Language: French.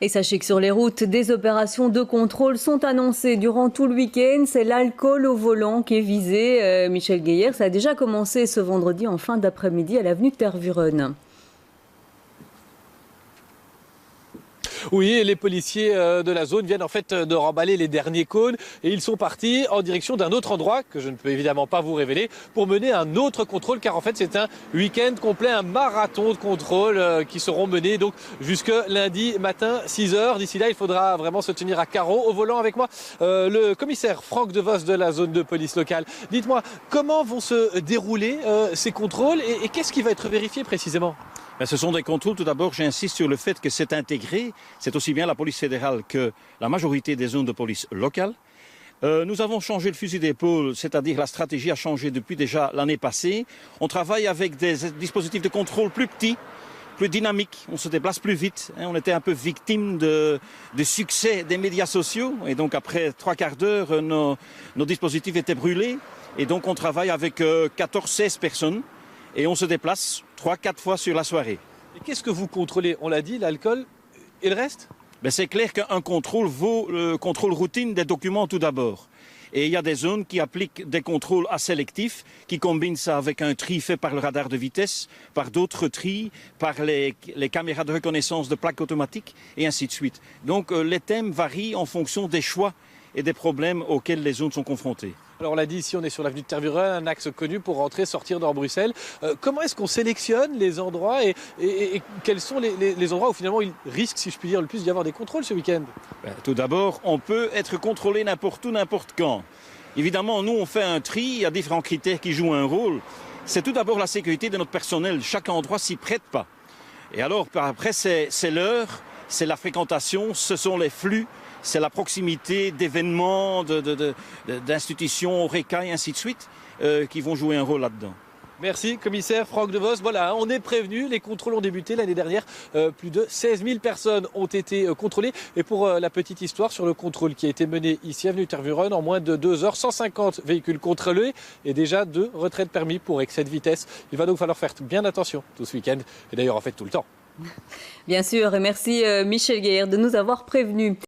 Et sachez que sur les routes, des opérations de contrôle sont annoncées durant tout le week-end. C'est l'alcool au volant qui est visé. Michel Guéyer, ça a déjà commencé ce vendredi en fin d'après-midi à l'avenue de Tervuren. Oui, et les policiers de la zone viennent en fait de remballer les derniers cônes et ils sont partis en direction d'un autre endroit que je ne peux évidemment pas vous révéler pour mener un autre contrôle car en fait c'est un week-end complet, un marathon de contrôles qui seront menés donc jusque lundi matin 6h. D'ici là, il faudra vraiment se tenir à carreau. Au volant avec moi, le commissaire Franck Devos de la zone de police locale. Dites-moi, comment vont se dérouler ces contrôles et qu'est-ce qui va être vérifié précisément ? Ce sont des contrôles. Tout d'abord, j'insiste sur le fait que c'est intégré. C'est aussi bien la police fédérale que la majorité des zones de police locales. Nous avons changé le fusil d'épaule, c'est-à-dire la stratégie a changé depuis déjà l'année passée. On travaille avec des dispositifs de contrôle plus petits, plus dynamiques. On se déplace plus vite. On était un peu victime du succès des médias sociaux. Et donc après 3/4 d'heure, nos dispositifs étaient brûlés. Et donc on travaille avec 14-16 personnes. Et on se déplace 3-4 fois sur la soirée. Et qu'est-ce que vous contrôlez? On l'a dit, l'alcool et le reste? C'est clair qu'un contrôle vaut le contrôle routine des documents tout d'abord. Et il y a des zones qui appliquent des contrôles asélectifs, qui combinent ça avec un tri fait par le radar de vitesse, par d'autres tris, par les caméras de reconnaissance de plaques automatiques, et ainsi de suite. Donc les thèmes varient en fonction des choix et des problèmes auxquels les zones sont confrontées. Alors on l'a dit, ici on est sur l'avenue de Tervuren, un axe connu pour rentrer, sortir dans Bruxelles. Comment est-ce qu'on sélectionne les endroits et quels sont les endroits où finalement il risque, si je puis dire, le plus d'y avoir des contrôles ce week-end? Tout d'abord, on peut être contrôlé n'importe où, n'importe quand. Évidemment, nous on fait un tri, il y a différents critères qui jouent un rôle. C'est tout d'abord la sécurité de notre personnel, chaque endroit s'y prête pas. Et alors après c'est l'heure, c'est la fréquentation, ce sont les flux. C'est la proximité d'événements, d'institutions, RECA et ainsi de suite qui vont jouer un rôle là-dedans. Merci, commissaire Franck Devos. Voilà, on est prévenu, les contrôles ont débuté l'année dernière. Plus de 16 000 personnes ont été contrôlées. Et pour la petite histoire sur le contrôle qui a été mené ici, avenue Tervuren, en moins de 2 heures, 150 véhicules contrôlés et déjà 2 retraits de permis pour excès de vitesse. Il va donc falloir faire bien attention tout ce week-end et d'ailleurs en fait tout le temps. Bien sûr, et merci Michel Guéyer de nous avoir prévenus.